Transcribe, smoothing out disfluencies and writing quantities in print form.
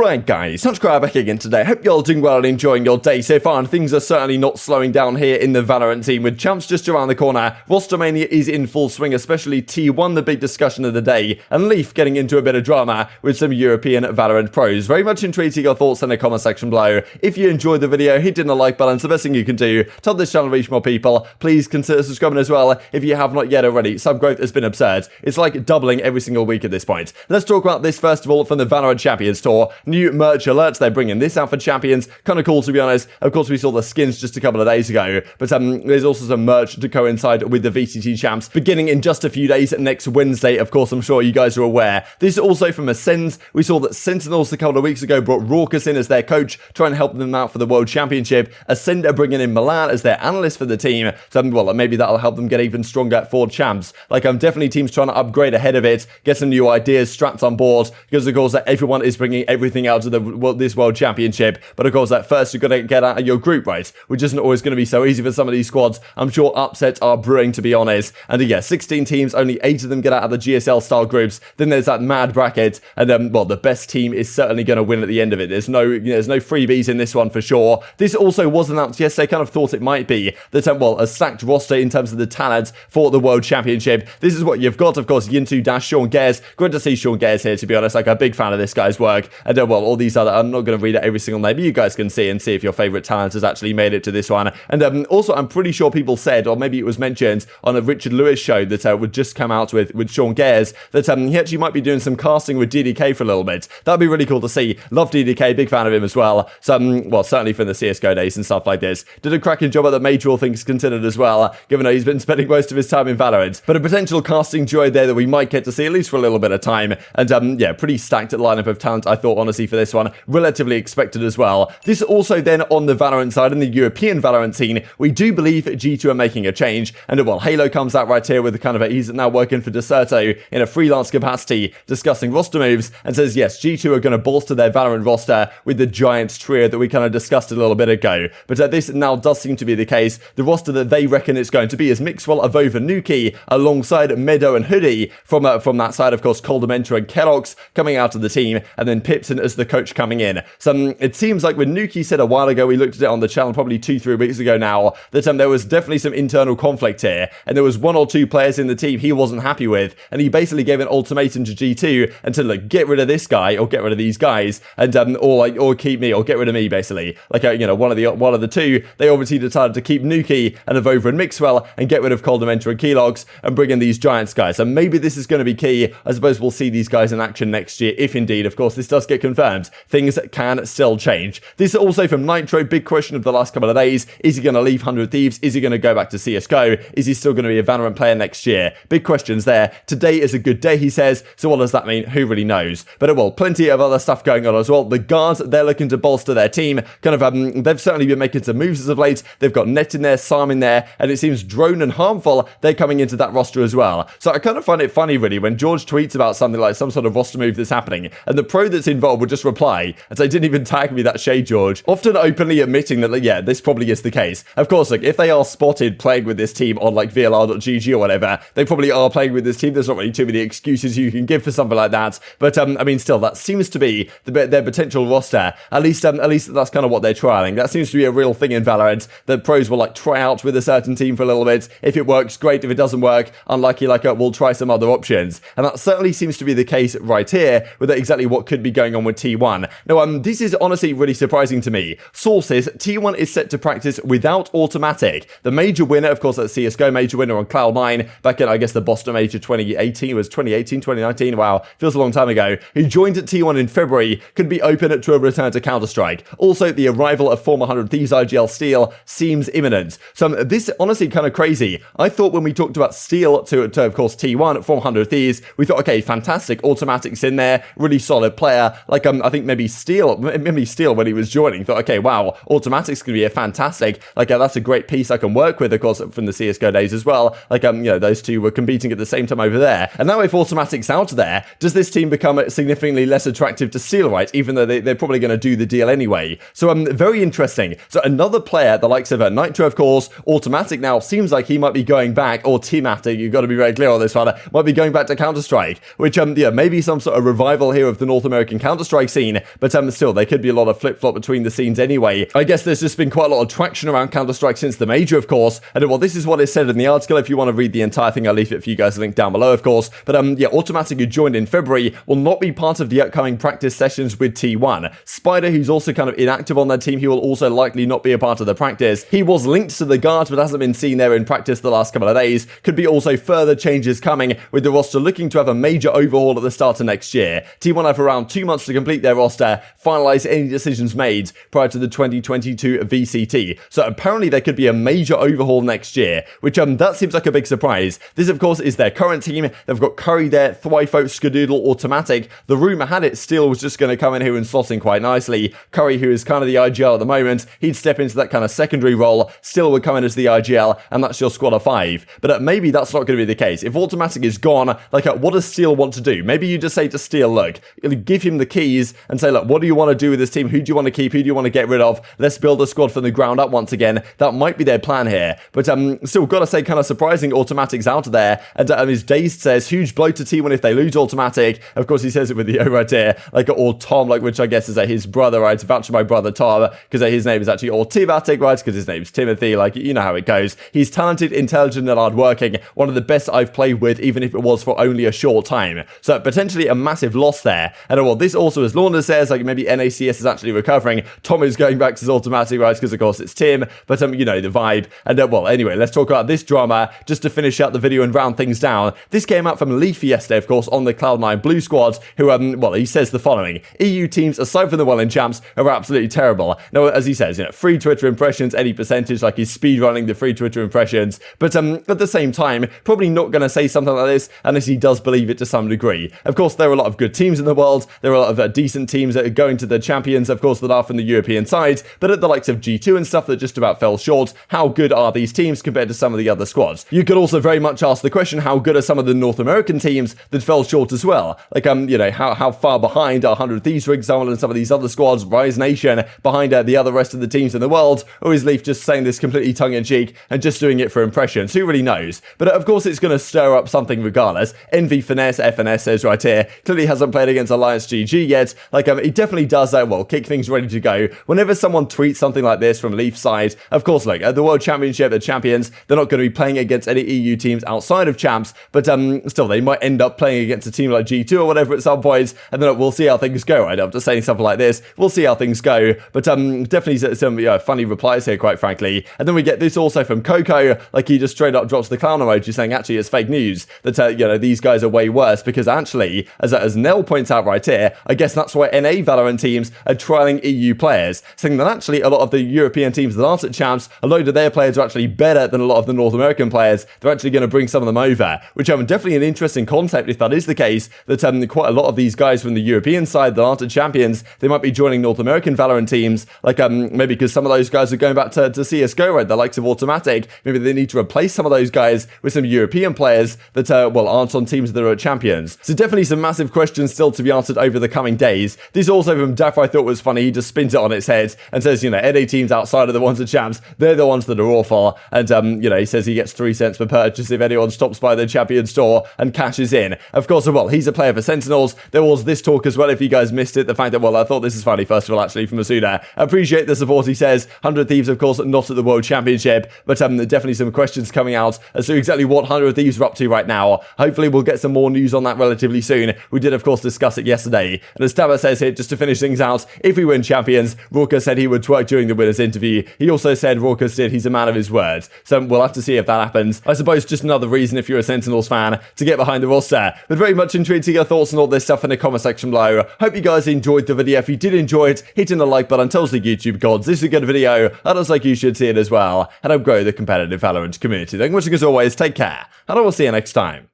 Alright guys, TacticalRab back again today. Hope you're all doing well and enjoying your day so far, and things are certainly not slowing down here in the Valorant team with champs just around the corner. Rostermania is in full swing, especially T1, the big discussion of the day, and Leaf getting into a bit of drama with some European Valorant pros. Very much intrigued to your thoughts in the comment section below. If you enjoyed the video, hit the like button. It's the best thing you can do to help this channel reach more people. Please consider subscribing as well if you have not yet already. Sub growth has been absurd. It's like doubling every single week at this point. Let's talk about this first of all from the Valorant Champions Tour. New merch alerts, they're bringing this out for Champions. Kind of cool to be honest. Of course, we saw the skins just a couple of days ago, but there's also some merch to coincide with the VCT champs beginning in just a few days next Wednesday. Of course, I'm sure you guys are aware. This is also from Ascend. We saw that Sentinels a couple of weeks ago brought Raucus in as their coach, trying to help them out for the World Championship. Ascend are bringing in Milan as their analyst for the team. So, well, maybe that'll help them get even stronger for champs. Like, definitely teams trying to upgrade ahead of it, get some new ideas, straps on board, because of course everyone is bringing everything out of this World Championship. But of course, at first you've got to get out of your group, right? Which isn't always going to be so easy for some of these squads. I'm sure upsets are brewing, to be honest. And yeah, 16 teams, only 8 of them get out of the GSL style groups. Then there's that mad bracket, and well, the best team is certainly going to win at the end of it. There's no freebies in this one for sure. This also was announced yesterday. Kind of thought it might be that well, a stacked roster in terms of the talent for the World Championship. This is what you've got, of course. Yintu Dash, Sean Gares. Great to see Sean Gares here, to be honest. Like, a big fan of this guy's work. And well, all these other, I'm not going to read out every single name, but you guys can see if your favorite talent has actually made it to this one. And also, I'm pretty sure people said, or maybe it was mentioned on a Richard Lewis show that would just come out with Sean Gares, that he actually might be doing some casting with DDK for a little bit. That'd be really cool to see. Love DDK, big fan of him as well. So, well, certainly from the CSGO days and stuff like this. Did a cracking job at the major, all things considered as well, given that he's been spending most of his time in Valorant. But a potential casting duo there that we might get to see at least for a little bit of time. And yeah, pretty stacked lineup of talent, I thought, honestly, for this one. Relatively expected as well. This also then on the Valorant side, in the European Valorant scene, we do believe G2 are making a change. And well, Halo comes out right here with kind of he's now working for Decerto in a freelance capacity, discussing roster moves, and says, yes, G2 are going to bolster their Valorant roster with the giant trio that we kind of discussed a little bit ago. But this now does seem to be the case. The roster that they reckon it's going to be is Mixwell, Avova, Nuki, alongside Meadow and Hoodie. From that side, of course, Coldamenta and Kellogg's coming out of the team, and then Pipson as the coach coming in. So it seems like when Nuki said a while ago, we looked at it on the channel probably 2-3 weeks ago now, that there was definitely some internal conflict here, and there was 1 or 2 players in the team he wasn't happy with, and he basically gave an ultimatum to G2 and said, look, get rid of this guy or get rid of these guys, and or keep me or get rid of me, basically. Like, one of the two. They obviously decided to keep Nuki and Avova and Mixwell and get rid of Coldamenta and Kellogg's and bring in these Giants guys. And maybe this is going to be key. I suppose we'll see these guys in action next year, if indeed, of course, this does get confirmed. Things can still change. This is also from Nitro. Big question of the last couple of days. Is he going to leave 100 Thieves? Is he going to go back to CSGO? Is he still going to be a Valorant player next year? Big questions there. Today is a good day, he says. So what does that mean? Who really knows? But well, plenty of other stuff going on as well. The guards, they're looking to bolster their team. Kind of, they've certainly been making some moves as of late. They've got Net in there, ShahZaM in there, and it seems Drone and Harmful, they're coming into that roster as well. So I kind of find it funny, really, when George tweets about something like some sort of roster move that's happening, and the pro that's involved would just reply and say, didn't even tag me that shade, George. Often openly admitting that, like, yeah, this probably is the case. Of course, like, if they are spotted playing with this team on, like, VLR.GG or whatever, they probably are playing with this team. There's not really too many excuses you can give for something like that. But, I mean, still, that seems to be their potential roster. At least that's kind of what they're trialing. That seems to be a real thing in Valorant. The pros will, like, try out with a certain team for a little bit. If it works, great. If it doesn't work, unlikely, like, we'll try some other options. And that certainly seems to be the case right here with exactly what could be going on with T1. Now, this is honestly really surprising to me. Sources, T1 is set to practice without Autimatic. The major winner, of course, that CSGO major winner on Cloud9 back in, I guess, the Boston Major 2018. It was 2018, 2019. Wow, feels a long time ago. Who joined at T1 in February, could be open to a return to Counter-Strike. Also, the arrival of former 100 Thieves IGL Steel seems imminent. So this honestly kind of crazy. I thought when we talked about Steel to of course, T1 from 100 Thieves, we thought, okay, fantastic, Automatics in there, really solid player. Like, I think maybe Steel when he was joining, thought, okay, wow, Automatics can be a fantastic, like, that's a great piece I can work with, of course, from the CSGO days as well. Like, those two were competing at the same time over there. And now if Automatics out there, does this team become significantly less attractive to Steel, right? Even though they're probably going to do the deal anyway. So, very interesting. So another player, the likes of Nitro, of course, Autimatic now seems like he might be going back, or Teamatic, you've got to be very clear on this one, might be going back to Counter-Strike, which, yeah, maybe some sort of revival here of the North American Counter-Strike Counter-Strike scene, but still, there could be a lot of flip-flop between the scenes anyway. I guess there's just been quite a lot of traction around Counter-Strike since the major, of course, and well, this is what is said in the article. If you want to read the entire thing, I'll leave it for you guys, a link down below, of course. But yeah, Autimatic, who joined in February, will not be part of the upcoming practice sessions with T1. Spider, who's also kind of inactive on their team, he will also likely not be a part of the practice. He was linked to the guards, but hasn't been seen there in practice the last couple of days. Could be also further changes coming, with the roster looking to have a major overhaul at the start of next year. T1 have around 2 months to complete their roster, finalize any decisions made prior to the 2022 VCT. So apparently there could be a major overhaul next year, which that seems like a big surprise. This, of course, is their current team. They've got Curry there, Thwyfo, Skadoodle, Autimatic. The rumor had it Steel was just going to come in here and slot in quite nicely. Curry, who is kind of the IGL at the moment, he'd step into that kind of secondary role. Steel would come in as the IGL, and that's your squad of 5. But maybe that's not going to be the case. If Autimatic is gone, like, what does Steel want to do? Maybe you just say to Steel, look, give him the keys and say, look, what do you want to do with this team? Who do you want to keep? Who do you want to get rid of? Let's build a squad from the ground up once again. That might be their plan here. But still, gotta say, kind of surprising Autimatic's out of there. And his Dazed says, huge blow to T1 if they lose Autimatic. Of course, he says it with the O right here, like, or Tom, like, which I guess is his brother, right? Vouch for my brother Tom, because his name is actually Autimatic, right? Because his name's Timothy, like, you know how it goes. He's talented, intelligent, and hardworking. One of the best I've played with, even if it was for only a short time. So potentially a massive loss there. And well, this also, as Lorna says, like, maybe NACS is actually recovering. Tom is going back to his Autimatic, right? Because of course it's Tim, but you know, the vibe. And well, anyway, let's talk about this drama just to finish up the video and round things down. This came out from Leaf yesterday, of course, on the Cloud9 Blue squad, who, well, he says the following: EU teams, aside from the Well-in champs, are absolutely terrible. Now, as he says, you know, free Twitter impressions, any percentage, like he's speedrunning the free Twitter impressions, but at the same time, probably not going to say something like this unless he does believe it to some degree. Of course, there are a lot of good teams in the world. There are a lot of decent teams that are going to the champions, of course, that are from the European side, but at the likes of G2 and stuff that just about fell short, how good are these teams compared to some of the other squads? You could also very much ask the question, how good are some of the North American teams that fell short as well? Like, you know, how far behind are 100 Thieves, for example, and some of these other squads, Rise Nation, behind the other rest of the teams in the world? Or is Leaf just saying this completely tongue-in-cheek and just doing it for impressions? Who really knows? But of course, it's going to stir up something regardless. Envy Finesse, FNS says right here, clearly hasn't played against Alliance GG yet. Like, he definitely does, well, kick things ready to go. Whenever someone tweets something like this from Leaf's side, of course, look, at the World Championship, the champions, they're not going to be playing against any EU teams outside of champs, but still, they might end up playing against a team like G2 or whatever at some point, and then we'll see how things go, right? After saying something like this, we'll see how things go, but definitely some funny replies here, quite frankly. And then we get this also from Coco, like, he just straight up drops the clown emoji saying, actually, it's fake news, that, you know, these guys are way worse, because actually, as Nell points out right here, I guess that's why NA Valorant teams are trialing EU players, saying that actually a lot of the European teams that aren't at champs, a load of their players are actually better than a lot of the North American players. They're actually going to bring some of them over, which definitely an interesting concept if that is the case, that quite a lot of these guys from the European side that aren't at champions, they might be joining North American Valorant teams, like maybe because some of those guys are going back to CSGO, right, the likes of Autimatic. Maybe they need to replace some of those guys with some European players that, well, aren't on teams that are at champions. So definitely some massive questions still to be answered over the coming days. This also from Dephh I thought was funny. He just spins it on its head and says, you know, NA teams outside of the ones at champs, they're the ones that are awful. And, you know, he says he gets 3 cents per purchase if anyone stops by the champion store and cashes in. Of course, well, he's a player for Sentinels. There was this talk as well, if you guys missed it, the fact that, well, I thought this is funny, first of all, actually, from Asuna. Appreciate the support, he says. 100 Thieves, of course, not at the World Championship, but definitely some questions coming out as to exactly what 100 Thieves are up to right now. Hopefully, we'll get some more news on that relatively soon. We did, of course, discuss it yesterday. And as dapr says here, just to finish things out, if we win champions, Raucus said he would twerk during the winner's interview. He also said Raucus did, he's a man of his words. So we'll have to see if that happens. I suppose just another reason, if you're a Sentinels fan, to get behind the roster. But very much intrigued to get your thoughts on all this stuff in the comment section below. Hope you guys enjoyed the video. If you did enjoy it, hitting the like button tells the YouTube gods this is a good video. That looks like you should see it as well. And help grow the competitive Valorant community. Thank you much as always. Take care. And I will see you next time.